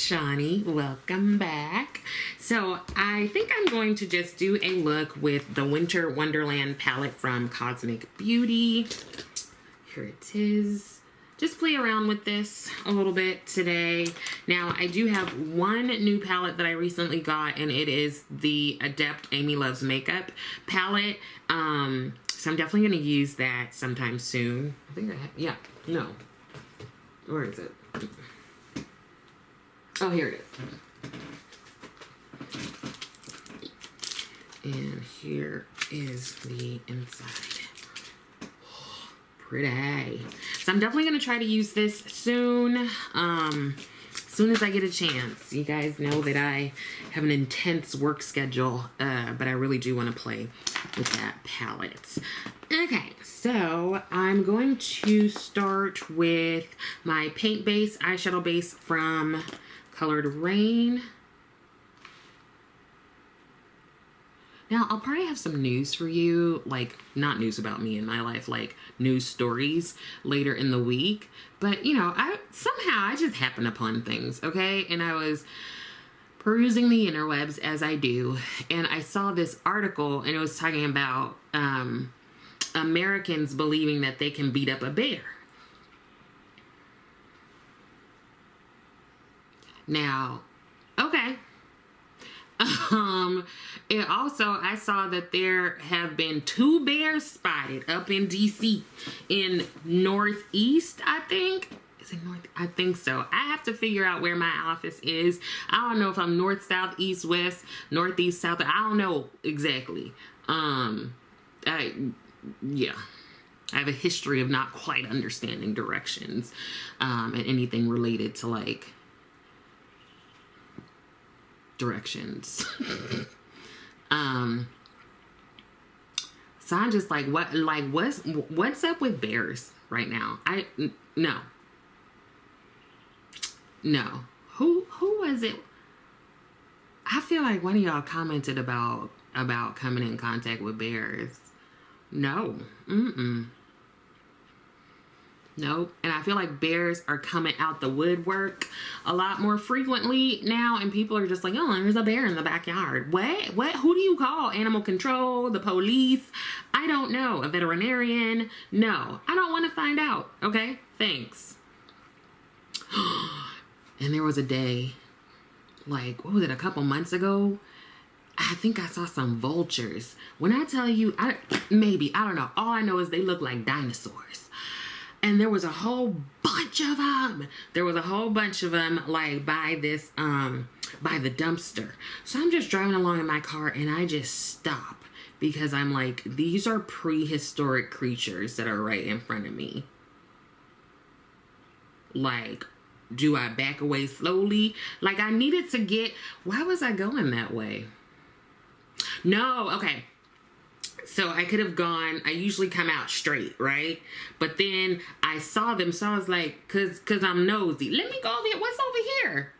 Shawnee. Welcome back. So I think I'm going to just do a look with the Winter Wonderland palette from Cosmic Beauty. Here it is. Just play around with this a little bit today. Now, I do have one new palette that I recently got, and it is the Adept Amy Loves Makeup palette. So I'm definitely going to use that sometime soon. I think I have, yeah, no. Where is it? Oh, here it is. And here is the inside. Oh, pretty. So I'm definitely going to try to use this soon. As soon as I get a chance. You guys know that I have an intense work schedule, but I really do want to play with that palette. Okay, so I'm going to start with my paint base, eyeshadow base from Colored Rain. Now, I'll probably have some news for you, like, not news about me in my life, like news stories later in the week. But, you know, somehow I just happen upon things, okay? And I was perusing the interwebs, as I do, and I saw this article, and it was talking about Americans believing that they can beat up a bear. Now, okay. And also I saw that there have been 2 bears spotted up in DC in Northeast, I think. Is it North? I think so. I have to figure out where my office is. I don't know if I'm north, south, east, west, northeast, south. I don't know exactly. Yeah. I have a history of not quite understanding directions and anything related to like directions. So I'm just like, what's up with bears right now? No. Who was it? I feel like one of y'all commented about coming in contact with bears. No. Nope. And I feel like bears are coming out the woodwork a lot more frequently now, and people are just like, oh, there's a bear in the backyard. What? Who do you call? Animal control? The police? I don't know. A veterinarian? No. I don't want to find out. Okay? Thanks. And there was a day, like, what was it, a couple months ago? I think I saw some vultures. When I tell you, I don't know. All I know is they look like dinosaurs. And there was a whole bunch of them. Like by this, by the dumpster. So I'm just driving along in my car and I just stop because I'm like, these are prehistoric creatures that are right in front of me. Like, do I back away slowly? Like I needed to get, why was I going that way? No, okay. So I could have gone, I usually come out straight, right? But then I saw them, so I was like, cause I'm nosy. Let me go over here. What's over here?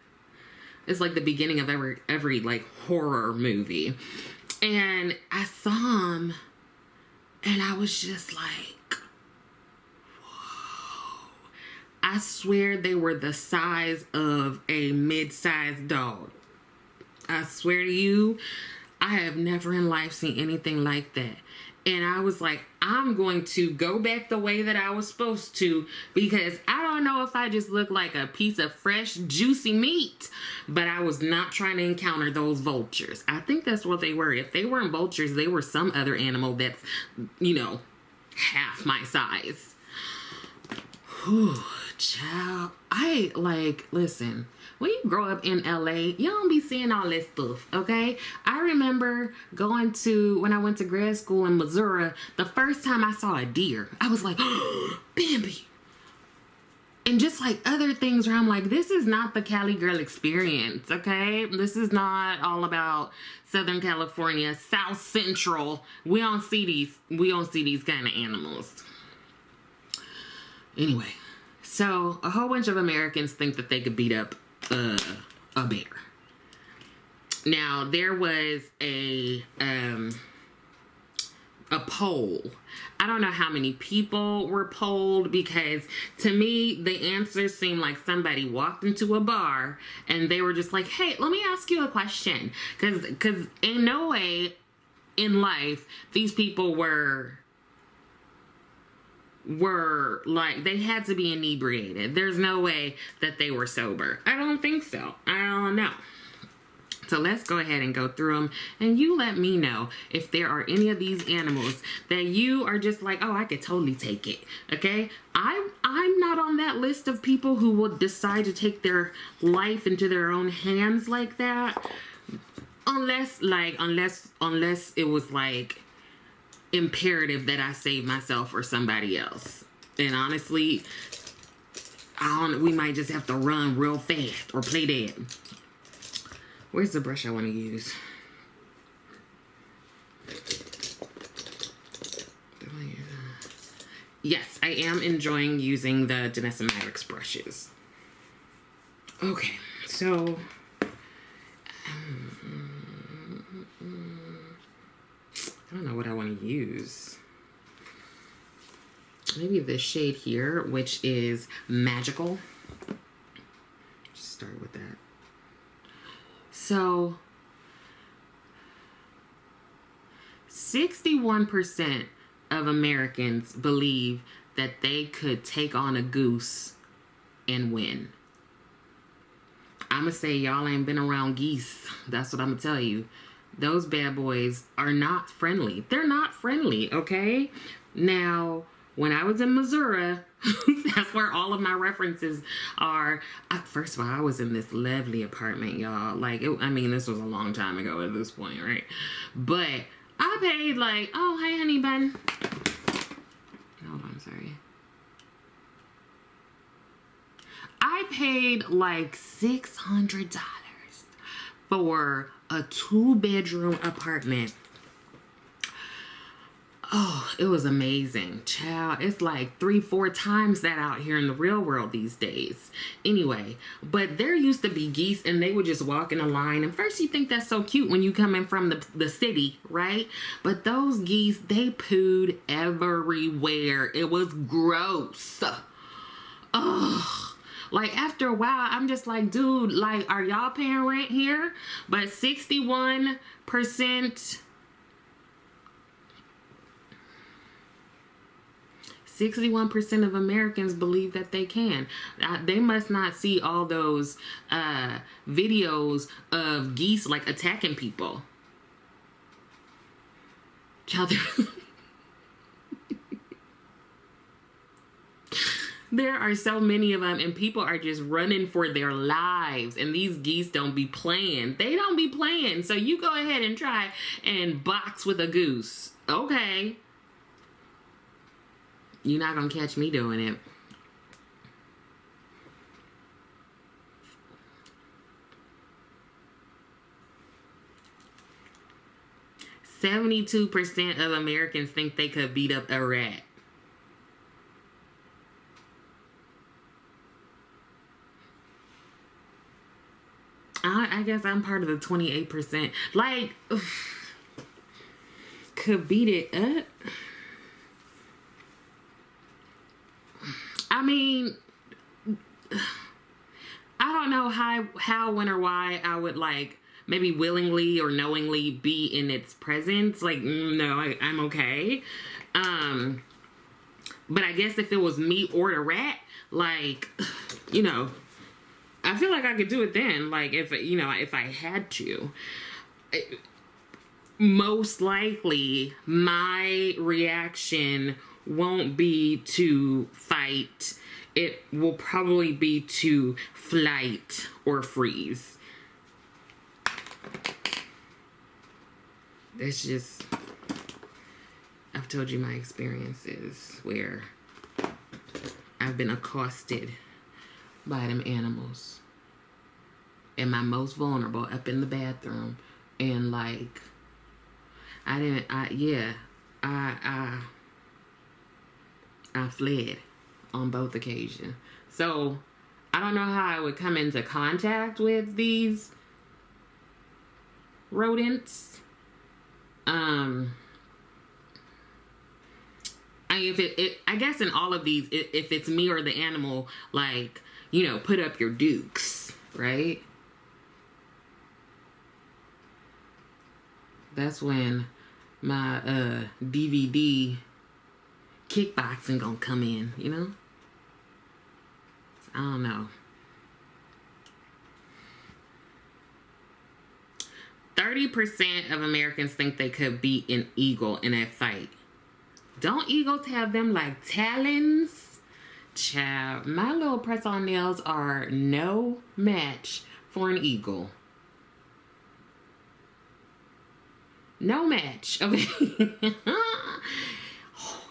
It's like the beginning of every like horror movie. And I saw them and I was just like, whoa. I swear they were the size of a mid-sized dog. I swear to you, I have never in life seen anything like that. And I was like, I'm going to go back the way that I was supposed to because I don't know if I just look like a piece of fresh, juicy meat, but I was not trying to encounter those vultures. I think that's what they were. If they weren't vultures, they were some other animal that's, you know, half my size. Whew, child. Listen. When you grow up in LA, you don't be seeing all this stuff, okay? I remember when I went to grad school in Missouri, the first time I saw a deer, I was like, oh, Bambi. And just like other things where I'm like, this is not the Cali girl experience, okay? This is not all about Southern California, South Central. We don't see these kind of animals. Anyway, so a whole bunch of Americans think that they could beat up a bear. Now there was a a poll. I don't know how many people were polled, because to me the answers seemed like somebody walked into a bar and they were just like, hey, let me ask you a question, because in no way in life these people were like, they had to be inebriated. There's no way that they were sober. I don't think so. I don't know. So let's go ahead and go through them, and you let me know if there are any of these animals that you are just like, oh, I could totally take it. Okay, I'm not on that list of people who will decide to take their life into their own hands like that, unless it was like imperative that I save myself or somebody else. And honestly, we might just have to run real fast or play dead. Where's the brush I want to use? Yes, I am enjoying using the Danessa Myricks brushes. Okay, so I don't know what I want to use. Maybe this shade here, which is Magical. Just start with that. So 61% of Americans believe that they could take on a goose and win. I'ma say y'all ain't been around geese. That's what I'm gonna tell you. Those bad boys are not friendly. They're not friendly, okay? Now, when I was in Missouri, that's where all of my references are. First of all, I was in this lovely apartment, y'all. Like, I mean, this was a long time ago at this point, right? But I paid like, oh, hey, honey bun. Hold on, sorry. I paid like $600 for a 2-bedroom apartment. Oh, it was amazing, child. It's like 3-4 times that out here in the real world these days. Anyway, but there used to be geese, and they would just walk in a line. And first you think that's so cute when you come in from the city, right? But those geese, they pooed everywhere. It was gross. Ugh. Like, after a while, I'm just like, dude, like, are y'all paying rent here? But 61% of Americans believe that they can. They must not see all those videos of geese like attacking people. Child, there are so many of them, and people are just running for their lives, and these geese don't be playing. They don't be playing. So you go ahead and try and box with a goose. Okay. You're not gonna catch me doing it. %72% of Americans think they could beat up a rat. I guess I'm part of the 28%. Like, could beat it up? I mean, I don't know how, when, or why I would, like, maybe willingly or knowingly be in its presence. Like, no, I'm okay. But I guess if it was me or the rat, like, you know, I feel like I could do it then. Like, if I had to. Most likely, my reaction won't be to fight. It will probably be to flight or freeze. It's just, I've told you my experiences where I've been accosted by them animals. And my most vulnerable, up in the bathroom. And like, I fled on both occasions. So I don't know how I would come into contact with these rodents. I mean, I guess in all of these, if it's me or the animal, like, you know, put up your dukes, right? That's when my DVD kickboxing gonna come in, you know? I don't know. 30% of Americans think they could beat an eagle in a fight. Don't eagles have them like talons? Child, my little press-on nails are no match for an eagle. No match, okay?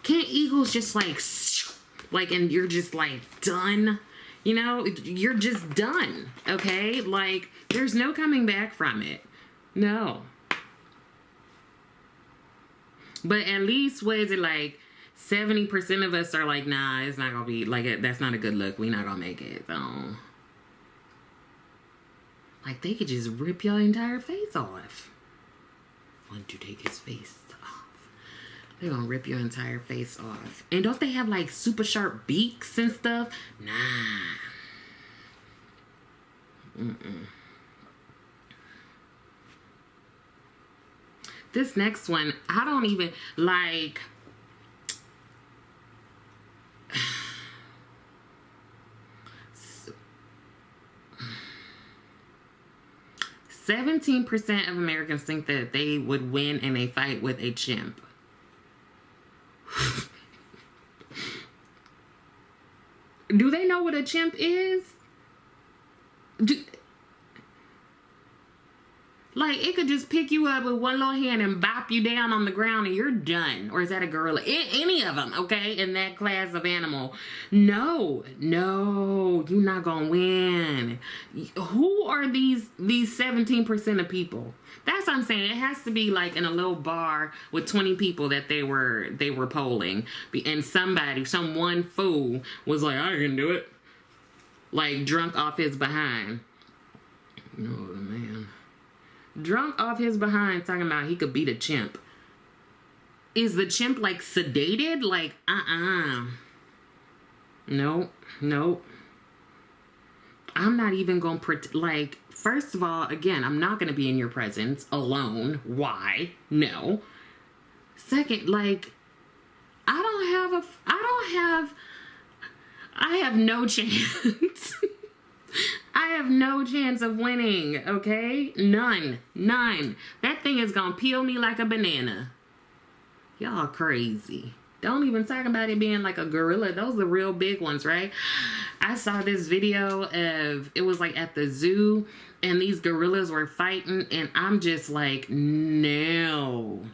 Can't eagles just like, and you're just like done? You know, you're just done, okay? Like, there's no coming back from it. No. But at least, what is it, like, 70% of us are like, nah, it's not gonna be, like, that's not a good look. We not gonna make it, so. Like, they could just rip your entire face off. Once you take his face off, they're gonna rip your entire face off. And don't they have like super sharp beaks and stuff? Nah. This next one, I don't even like. 17% of Americans think that they would win in a fight with a chimp. Do they know what a chimp is? Like, it could just pick you up with one little hand and bop you down on the ground and you're done. Or is that a gorilla? Any of them, okay? In that class of animal. No, you're not gonna win. Who are these 17% of people? That's what I'm saying. It has to be like in a little bar with 20 people that they were polling. And some one fool was like, I can do it. Like, drunk off his behind. No, man. Drunk off his behind talking about he could beat a chimp. Is the chimp like sedated? Like, Nope. I'm not even gonna like, first of all, again, I'm not gonna be in your presence alone. Why? No. Second, like, I have no chance. I have no chance of winning, okay? None. That thing is gonna peel me like a banana. Y'all crazy. Don't even talk about it being like a gorilla. Those are the real big ones, right? I saw this video of, it was like at the zoo, and these gorillas were fighting, and I'm just like, no.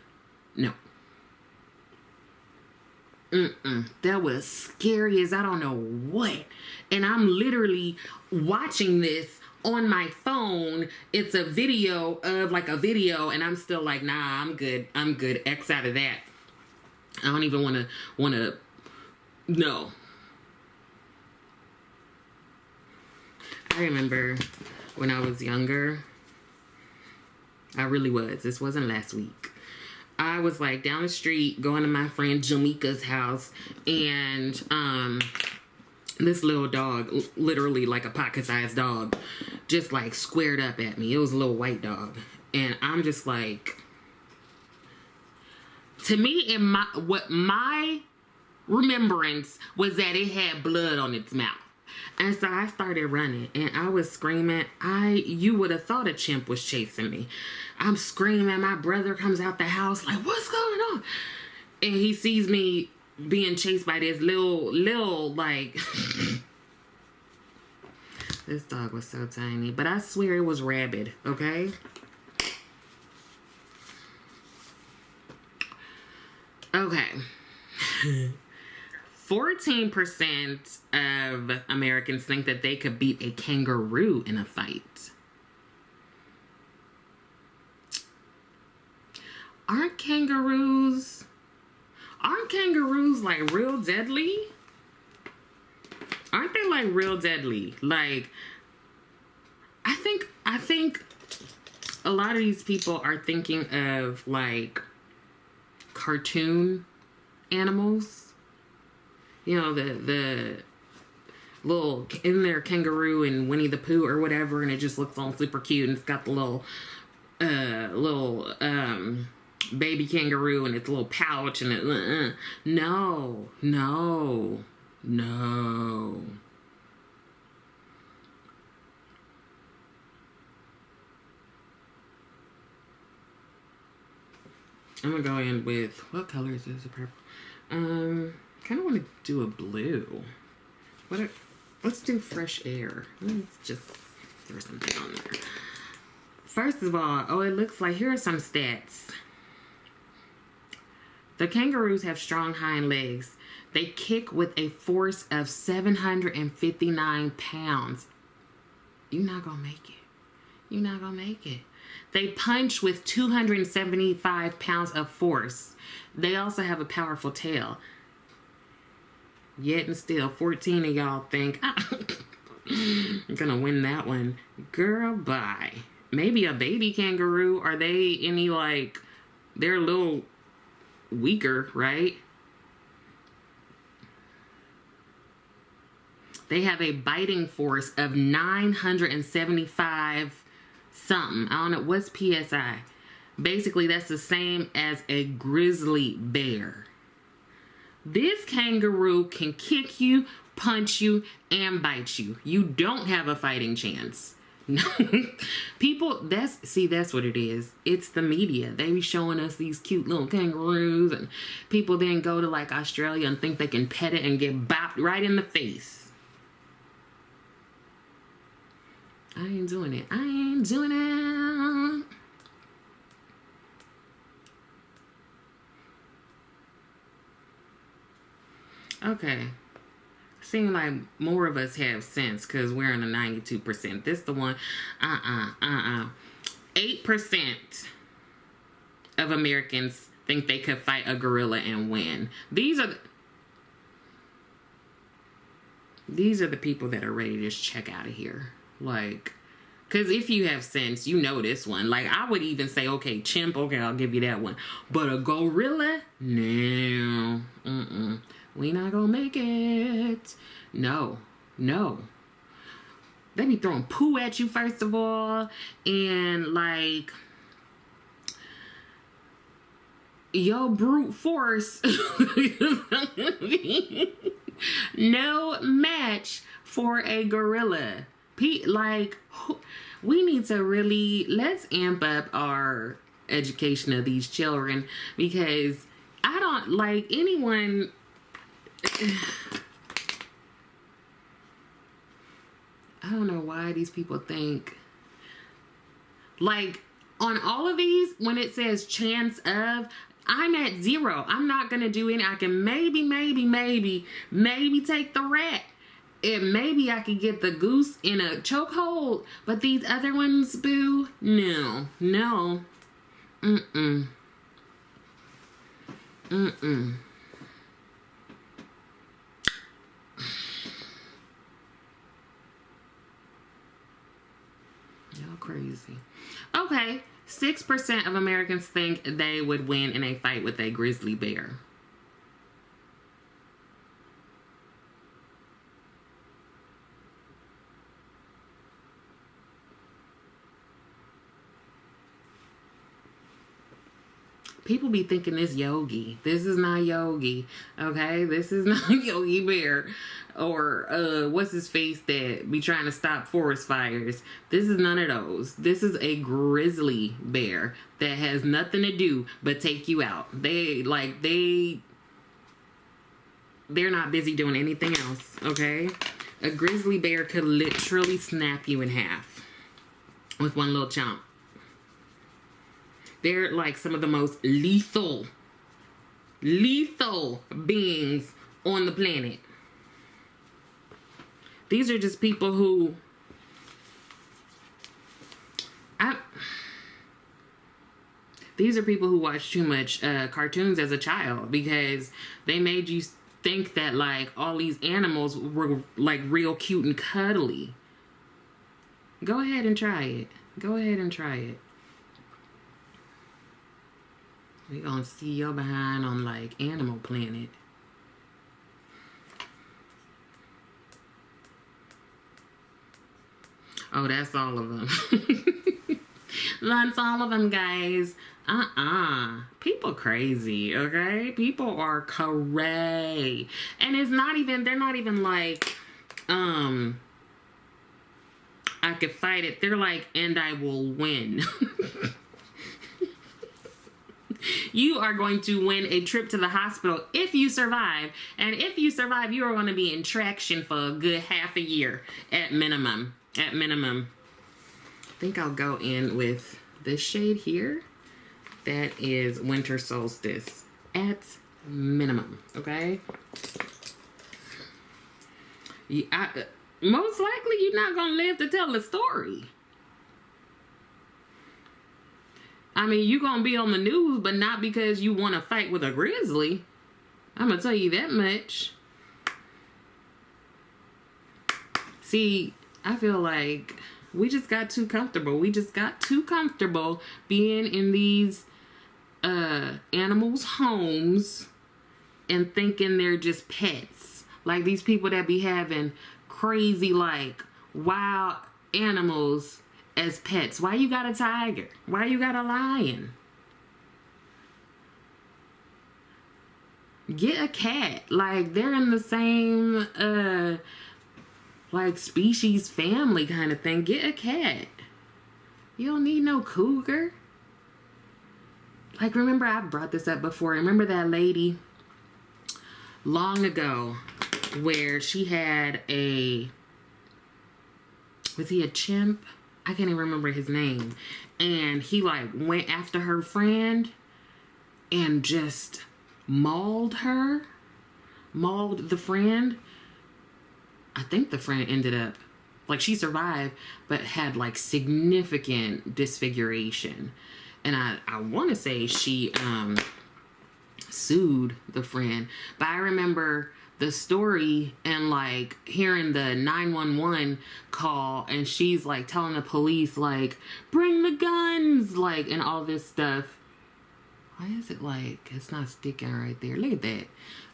That was scary as I don't know what. And I'm literally watching this on my phone. It's a video of like a video, and I'm still like, nah, I'm good. X out of that. I don't even want to, no. I remember when I was younger, I really was. This wasn't last week. I was like down the street going to my friend Jamaica's house, and this little dog, literally like a pocket-sized dog, just like squared up at me. It was a little white dog, and I'm just like, to me, what my remembrance was that it had blood on its mouth. And so I started running, and I was screaming. You would have thought a chimp was chasing me. I'm screaming. My brother comes out the house like, what's going on? And he sees me being chased by this little like, this dog was so tiny, but I swear it was rabid, okay? Okay. 14% of Americans think that they could beat a kangaroo in a fight. Aren't kangaroos like real deadly? Aren't they like real deadly? Like, I think a lot of these people are thinking of like cartoon animals. You know, the little, in there, kangaroo and Winnie the Pooh or whatever, and it just looks all super cute, and it's got the little baby kangaroo and its little pouch and it. No, no, no. I'm gonna go in with, what color is this? A purple. Kind of want to do a blue. Let's do fresh air. Let's just throw something on there. First of all, oh, it looks like, here are some stats. The kangaroos have strong hind legs. They kick with a force of 759 pounds. You're not gonna make it. You're not gonna make it. They punch with 275 pounds of force. They also have a powerful tail. Yet and still, 14 of y'all think, I'm gonna win that one. Girl, bye. Maybe a baby kangaroo. Are they any, like, they're a little weaker, right? They have a biting force of 975 something. I don't know. What's PSI? Basically, that's the same as a grizzly bear. This kangaroo can kick you, punch you, and bite you. You don't have a fighting chance. No. People, that's what it is. It's the media. They be showing us these cute little kangaroos, and people then go to like Australia and think they can pet it and get bopped right in the face. I ain't doing it. I ain't doing it. Okay. Seem like more of us have sense because we're in a 92%. This the one. 8% of Americans think they could fight a gorilla and win. These are the people that are ready to just check out of here. Like, because if you have sense, you know this one. Like, I would even say, okay, chimp, okay, I'll give you that one. But a gorilla? No. We not gonna make it. No. No. They be throwing poo at you, first of all. And, like, your brute force. No match for a gorilla. Like, we need to really, let's amp up our education of these children, because I don't like anyone. I don't know why these people think, like, on all of these, when it says chance of, I'm at 0. I'm not gonna do any. I can maybe take the rat. And maybe I could get the goose in a chokehold. But these other ones, boo, no. Y'all crazy. Okay, 6% of Americans think they would win in a fight with a grizzly bear. People be thinking this Yogi. This is not Yogi. Okay? This is not Yogi Bear. Or, what's his face that be trying to stop forest fires. This is none of those. This is a grizzly bear that has nothing to do but take you out. They're not busy doing anything else. Okay? A grizzly bear could literally snap you in half with one little chomp. They're like some of the most lethal beings on the planet. These are just people who these are people who watch too much cartoons as a child, because they made you think that like all these animals were like real cute and cuddly. Go ahead and try it. Go ahead and try it. We gonna see your behind on like Animal Planet. Oh, that's all of them. That's all of them, guys. People crazy, okay? People are cray. And it's not even, they're not even like, I could fight it. They're like, and I will win. You are going to win a trip to the hospital if you survive. And if you survive, you are going to be in traction for a good half a year at minimum. At minimum. I think I'll go in with this shade here. That is Winter Solstice at minimum, okay? Most likely you're not going to live to tell the story. I mean, you're going to be on the news, but not because you want to fight with a grizzly. I'm going to tell you that much. See, I feel like we just got too comfortable. We just got too comfortable being in these animals' homes and thinking they're just pets. Like these people that be having crazy, like, wild animals as pets. Why you got a tiger? Why you got a lion? Get a cat. Like, they're in the same, like, species family kind of thing. Get a cat. You don't need no cougar. Like, remember, I've brought this up before. Remember that lady long ago where she had a, was he a chimp? I can't even remember his name. And he like went after her friend and just mauled her. Mauled the friend. I think the friend ended up, like, she survived, but had like significant disfiguration. And I want to say she sued the friend. But I remember the story and like hearing the 911 call, and she's like telling the police like, bring the guns, like, and all this stuff. Why is it like it's not sticking right there? Look at that.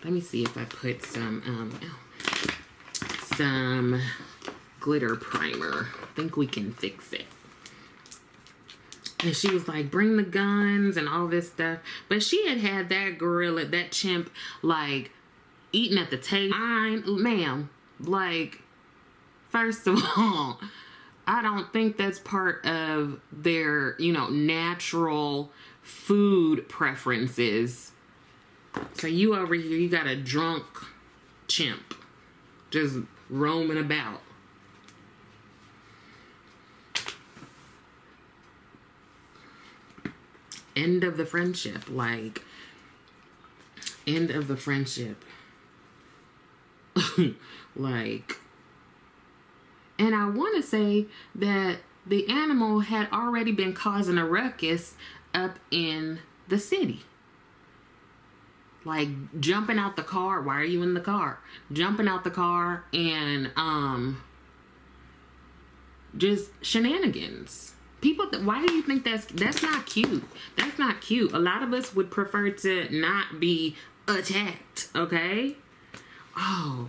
Let me see if I put some glitter primer. I think we can fix it. And she was like, bring the guns and all this stuff. But she had that gorilla, that chimp, like, eating at the table. Ma'am, like, first of all, I don't think that's part of their, you know, natural food preferences. So you over here, you got a drunk chimp just roaming about. End of the friendship, like, end of the friendship. Like, and I want to say that the animal had already been causing a ruckus up in the city. Like, jumping out the car. Why are you in the car? Jumping out the car and just shenanigans. People, why do you think that's not cute? That's not cute. A lot of us would prefer to not be attacked, okay? Oh,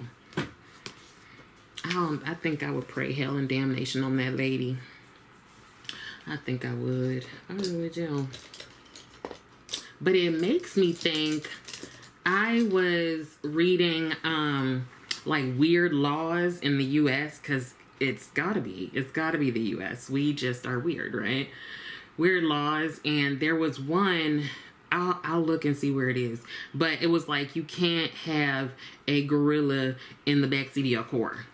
I think I would pray hell and damnation on that lady. I think I would. I really do. But it makes me think, I was reading like weird laws in the US, because it's gotta be the US. We just are weird, right? Weird laws. And there was one, I'll look and see where it is, but it was like, you can't have a gorilla in the backseat of your car.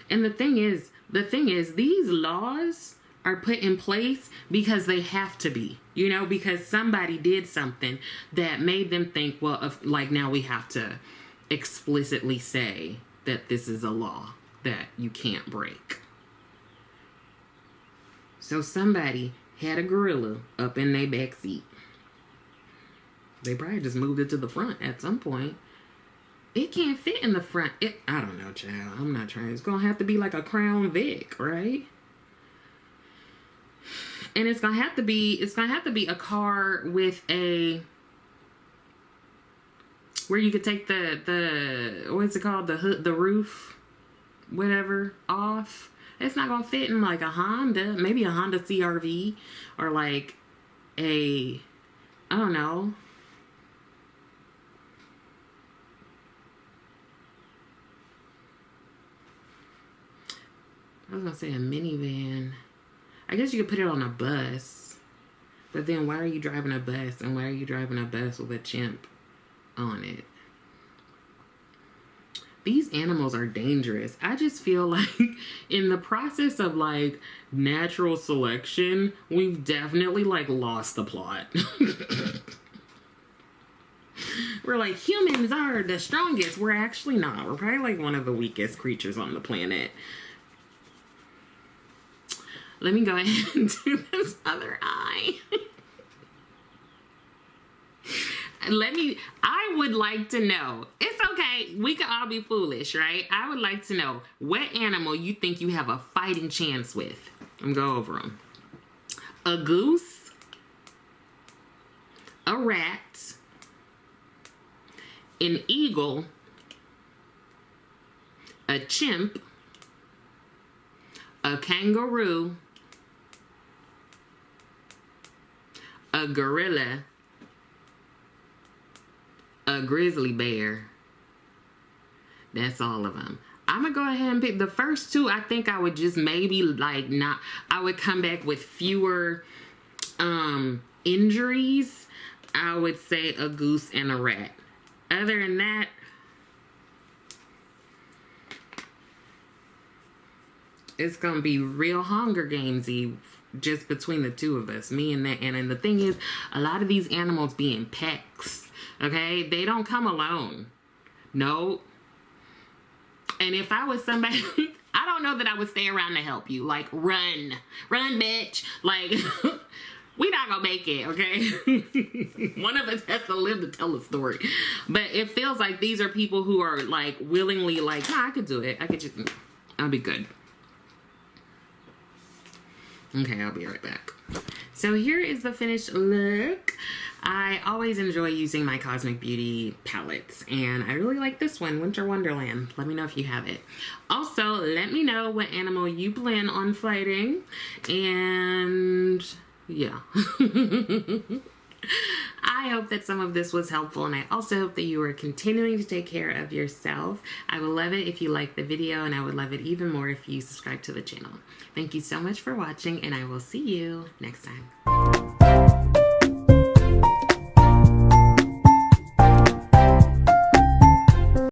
And the thing is, these laws are put in place because they have to be, you know, because somebody did something that made them think, well, like, now we have to explicitly say that this is a law that you can't break. So somebody had a gorilla up in their back seat. They probably just moved it to the front at some point. It can't fit in the front. I don't know, child. I'm not trying. It's gonna have to be like a Crown Vic, right? And it's gonna have to be a car with a, where you could take the what's it called, the hood, the roof, whatever off. It's not gonna fit in like a Honda, maybe a Honda CRV, or like a, I don't know. I was gonna say a minivan. I guess you could put it on a bus. But then why are you driving a bus? And why are you driving a bus with a chimp on it? These animals are dangerous. I just feel like in the process of like natural selection, we've definitely like lost the plot. We're like, humans are the strongest. We're actually not. We're probably like one of the weakest creatures on the planet. Let me go ahead and do this other eye. I would like to know, it's okay, we can all be foolish, right? I would like to know what animal you think you have a fighting chance with. I'm gonna go over them. A goose, a rat, an eagle, a chimp, a kangaroo, a gorilla, a grizzly bear. That's all of them. I'm gonna go ahead and pick the first two. I think I would just maybe like not, I would come back with fewer injuries. I would say a goose and a rat. Other than that, it's gonna be real Hunger Games-y just between the two of us, me and that. And the thing is, a lot of these animals be in packs. Okay, they don't come alone. No. And if I was somebody, I don't know that I would stay around to help you. Like, run, bitch. Like, we not gonna make it, okay? One of us has to live to tell the story. But it feels like these are people who are like willingly like, nah, I could do it. I'll be good. Okay, I'll be right back. So here is the finished look. I always enjoy using my Cosmic Beauty palettes, and I really like this one, Winter Wonderland. Let me know if you have it. Also, let me know what animal you plan on fighting, and yeah. I hope that some of this was helpful, and I also hope that you are continuing to take care of yourself. I would love it if you liked the video, and I would love it even more if you subscribe to the channel. Thank you so much for watching, and I will see you next time.